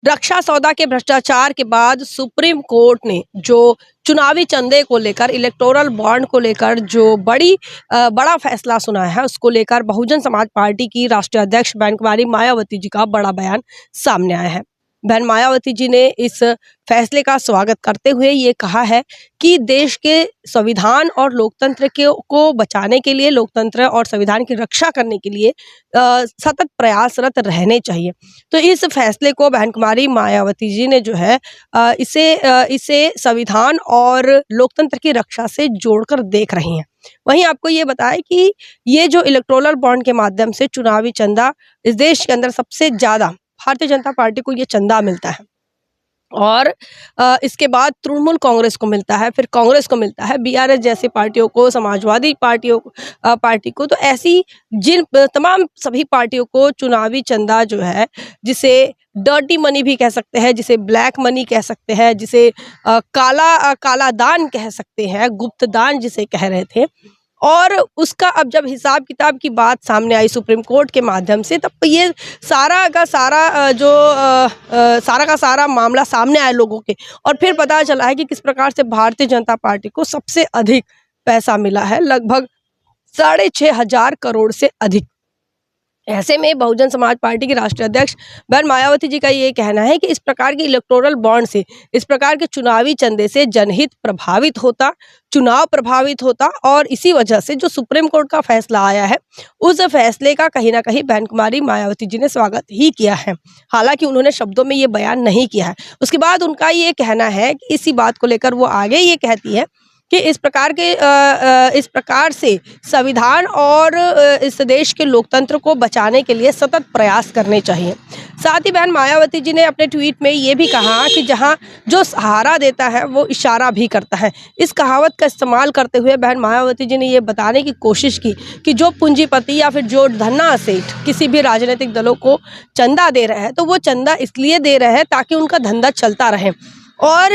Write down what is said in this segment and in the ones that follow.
रक्षा सौदा के भ्रष्टाचार के बाद सुप्रीम कोर्ट ने जो चुनावी चंदे को लेकर, इलेक्टोरल बॉन्ड को लेकर जो बड़ा फैसला सुनाया है, उसको लेकर बहुजन समाज पार्टी की राष्ट्रीय अध्यक्ष बहन कुमारी मायावती जी का बड़ा बयान सामने आया है। बहन मायावती जी ने इस फैसले का स्वागत करते हुए ये कहा है कि देश के संविधान और लोकतंत्र को बचाने के लिए, लोकतंत्र और संविधान की रक्षा करने के लिए सतत प्रयासरत रहने चाहिए। तो इस फैसले को बहन कुमारी मायावती जी ने जो है इसे संविधान और लोकतंत्र की रक्षा से जोड़कर देख रही हैं। वहीं आपको ये बताएं कि ये जो इलेक्टोरल बॉन्ड के माध्यम से चुनावी चंदा इस देश के अंदर सबसे ज्यादा भारतीय जनता पार्टी को ये चंदा मिलता है और इसके बाद तृणमूल कांग्रेस को मिलता है, फिर कांग्रेस को मिलता है, बीआरएस जैसी पार्टियों को, समाजवादी पार्टी को, तो ऐसी जिन तमाम सभी पार्टियों को चुनावी चंदा जो है, जिसे डर्टी मनी भी कह सकते हैं, जिसे ब्लैक मनी कह सकते हैं, जिसे काला दान कह सकते हैं, गुप्त दान जिसे कह रहे थे, और उसका अब जब हिसाब किताब की बात सामने आई सुप्रीम कोर्ट के माध्यम से, तब ये सारा का सारा मामला सामने आया लोगों के, और फिर पता चला है कि किस प्रकार से भारतीय जनता पार्टी को सबसे अधिक पैसा मिला है, लगभग 6,500 करोड़ से अधिक। ऐसे में बहुजन समाज पार्टी की राष्ट्रीय अध्यक्ष बहन मायावती जी का ये कहना है कि इस प्रकार के इलेक्टोरल बॉन्ड से, इस प्रकार के चुनावी चंदे से जनहित प्रभावित होता, चुनाव प्रभावित होता, और इसी वजह से जो सुप्रीम कोर्ट का फैसला आया है, उस फैसले का कहीं ना कहीं बहन कुमारी मायावती जी ने स्वागत ही किया है। हालांकि उन्होंने शब्दों में ये बयान नहीं किया है। उसके बाद उनका ये कहना है कि इसी बात को लेकर वो आगे ये कहती है कि इस प्रकार से संविधान और इस देश के लोकतंत्र को बचाने के लिए सतत प्रयास करने चाहिए। साथ ही बहन मायावती जी ने अपने ट्वीट में ये भी कहा कि जहां जो सहारा देता है वो इशारा भी करता है। इस कहावत का इस्तेमाल करते हुए बहन मायावती जी ने ये बताने की कोशिश की कि जो पूंजीपति या फिर जो धन्ना सेठ किसी भी राजनीतिक दलों को चंदा दे रहे हैं, तो वो चंदा इसलिए दे रहे हैं ताकि उनका धंधा चलता रहे, और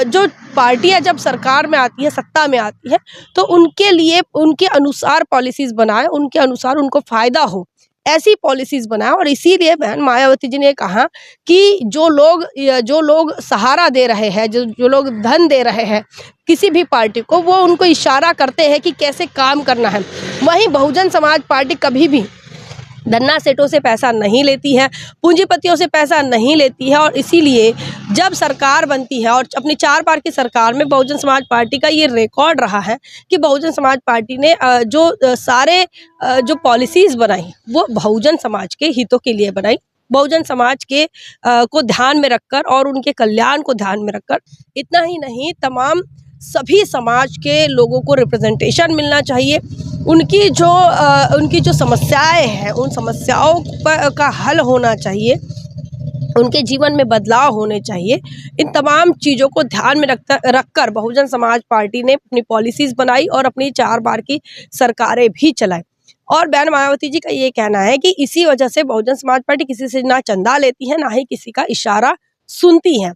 जो पार्टियां जब सरकार में आती है, सत्ता में आती है, तो उनके लिए उनके अनुसार पॉलिसीज बनाए, उनके अनुसार उनको फायदा हो, ऐसी पॉलिसीज बनाए। और इसीलिए बहन मायावती जी ने कहा कि जो लोग सहारा दे रहे हैं, जो लोग धन दे रहे हैं किसी भी पार्टी को, वो उनको इशारा करते हैं कि कैसे काम करना है। वहीं बहुजन समाज पार्टी कभी भी धन्ना सेठों से पैसा नहीं लेती है, पूंजीपतियों से पैसा नहीं लेती है, और इसीलिए जब सरकार बनती है, और अपनी 4 बार की सरकार में बहुजन समाज पार्टी का ये रिकॉर्ड रहा है कि बहुजन समाज पार्टी ने जो पॉलिसीज बनाई वो बहुजन समाज के हितों के लिए बनाई, बहुजन समाज के को ध्यान में रखकर और उनके कल्याण को ध्यान में रखकर। इतना ही नहीं, तमाम सभी समाज के लोगों को रिप्रेजेंटेशन मिलना चाहिए, उनकी जो समस्याएं हैं, उन समस्याओं का हल होना चाहिए, उनके जीवन में बदलाव होने चाहिए। इन तमाम चीज़ों को ध्यान में रखकर बहुजन समाज पार्टी ने अपनी पॉलिसीज़ बनाई और अपनी 4 बार की सरकारें भी चलाई। और बहन मायावती जी का ये कहना है कि इसी वजह से बहुजन समाज पार्टी किसी से ना चंदा लेती है, ना ही किसी का इशारा सुनती है।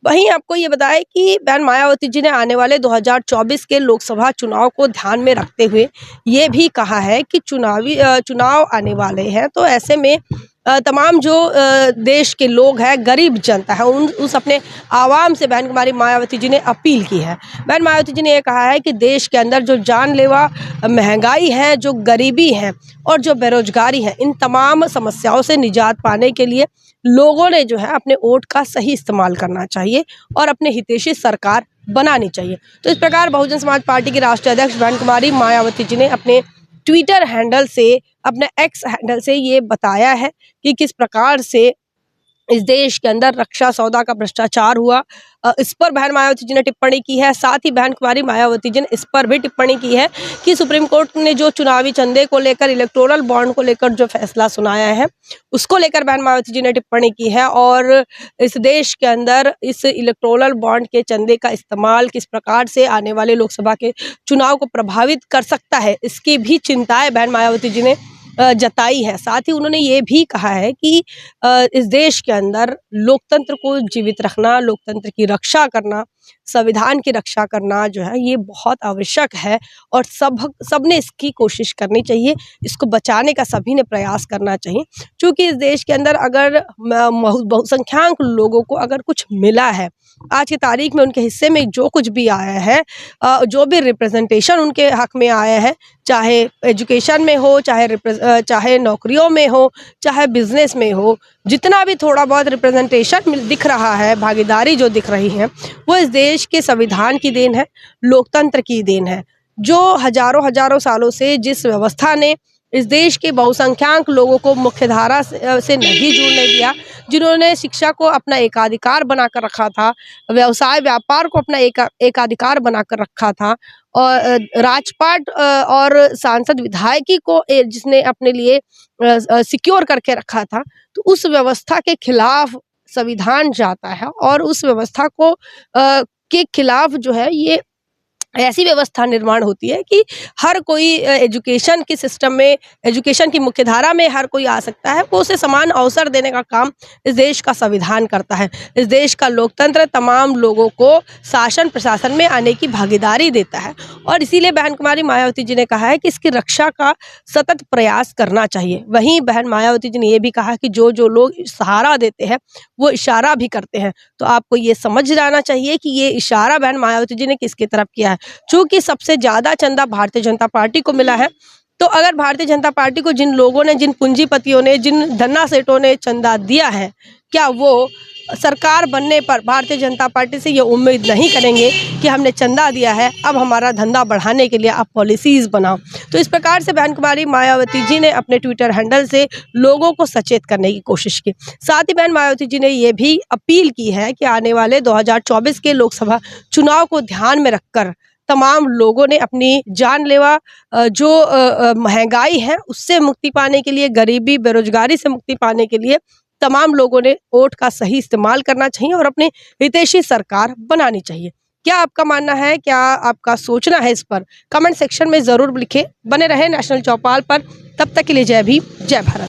वहीं आपको ये बताएं कि बहन मायावती जी ने आने वाले 2024 के लोकसभा चुनाव को ध्यान में रखते हुए ये भी कहा है कि चुनाव आने वाले हैं, तो ऐसे में तमाम जो देश के लोग हैं, गरीब जनता है, उस अपने आवाम से बहन कुमारी मायावती जी ने अपील की है। बहन मायावती जी ने यह कहा है कि देश के अंदर जो जानलेवा महंगाई है, जो गरीबी है और जो बेरोजगारी है, इन तमाम समस्याओं से निजात पाने के लिए लोगों ने जो है अपने वोट का सही इस्तेमाल करना चाहिए और अपने हितैषी सरकार बनानी चाहिए। तो इस प्रकार बहुजन समाज पार्टी की राष्ट्रीय अध्यक्ष बहन कुमारी मायावती जी ने अपने ट्विटर हैंडल से, अपने एक्स हैंडल से ये बताया है कि किस प्रकार से इस देश के अंदर रक्षा सौदा का भ्रष्टाचार हुआ। इस पर बहन मायावती जी ने टिप्पणी की है। साथ ही बहन कुमारी मायावती जी ने इस पर भी टिप्पणी की है कि सुप्रीम कोर्ट ने जो चुनावी चंदे को लेकर, इलेक्टोरल बॉन्ड को लेकर जो फैसला सुनाया है, उसको लेकर बहन मायावती जी ने टिप्पणी की है, और इस देश के अंदर इस इलेक्टोरल बॉन्ड के चंदे का इस्तेमाल किस प्रकार से आने वाले लोकसभा के चुनाव को प्रभावित कर सकता है, इसकी भी चिंताएं बहन मायावती जी ने जताई है। साथ ही उन्होंने ये भी कहा है कि इस देश के अंदर लोकतंत्र को जीवित रखना, लोकतंत्र की रक्षा करना, संविधान की रक्षा करना जो है ये बहुत आवश्यक है और सबने इसकी कोशिश करनी चाहिए। इसको बचाने का सभी ने प्रयास करना चाहिए, क्योंकि इस देश के अंदर अगर बहुसंख्यक लोगों को अगर कुछ मिला है, आज की तारीख में उनके हिस्से में जो कुछ भी आया है, जो भी रिप्रेजेंटेशन उनके हक में आया है, चाहे एजुकेशन में हो, चाहे नौकरियों में हो, चाहे बिजनेस में हो, जितना भी थोड़ा बहुत रिप्रेजेंटेशन दिख रहा है, भागीदारी जो दिख रही है, वो इस देश के संविधान की देन है, लोकतंत्र की देन है। जो हजारों सालों से जिस व्यवस्था ने इस देश के बहुसंख्यक लोगों को मुख्यधारा से नहीं जुड़ने दिया, जिन्होंने शिक्षा को अपना एकाधिकार बनाकर रखा था, व्यवसाय व्यापार को अपना एकाधिकार बनाकर रखा था, और राजपाट और सांसद विधायकी को जिसने अपने लिए सिक्योर करके रखा था, तो उस व्यवस्था के खिलाफ संविधान जाता है और उस व्यवस्था को के खिलाफ जो है ये ऐसी व्यवस्था निर्माण होती है कि हर कोई एजुकेशन के सिस्टम में, एजुकेशन की मुख्यधारा में हर कोई आ सकता है, वो उसे समान अवसर देने का काम इस देश का संविधान करता है। इस देश का लोकतंत्र तमाम लोगों को शासन प्रशासन में आने की भागीदारी देता है और इसीलिए बहन कुमारी मायावती जी ने कहा है कि इसकी रक्षा का सतत प्रयास करना चाहिए। वहीं बहन मायावती जी ने यह भी कहा कि जो लोग सहारा देते हैं वो इशारा भी करते हैं, तो आपको ये समझ जाना चाहिए कि ये इशारा बहन मायावती जी ने किसकी तरफ किया है। चूंकि सबसे ज्यादा चंदा भारतीय जनता पार्टी को मिला है, तो अगर भारतीय जनता पार्टी को जिन लोगों ने, जिन पूंजीपतियों ने, जिन धन्ना सेठों ने चंदा दिया है, क्या वो सरकार बनने पर भारतीय जनता पार्टी से ये उम्मीद नहीं करेंगे कि हमने चंदा दिया है, अब हमारा धंधा बढ़ाने के लिए आप पॉलिसीज बनाओ। तो इस प्रकार से बहन कुमारी मायावती जी ने अपने ट्विटर हैंडल से लोगों को सचेत करने की कोशिश की। साथ ही बहन मायावती जी ने ये भी अपील की है कि आने वाले 2024 के लोकसभा चुनाव को ध्यान में रखकर तमाम लोगों ने अपनी जानलेवा जो महंगाई है उससे मुक्ति पाने के लिए, गरीबी बेरोजगारी से मुक्ति पाने के लिए तमाम लोगों ने वोट का सही इस्तेमाल करना चाहिए और अपनी हितैषी सरकार बनानी चाहिए। क्या आपका मानना है, क्या आपका सोचना है इस पर? कमेंट सेक्शन में जरूर लिखें। बने रहे नेशनल चौपाल पर, तब तक के लिए जय भीम, जय भारत।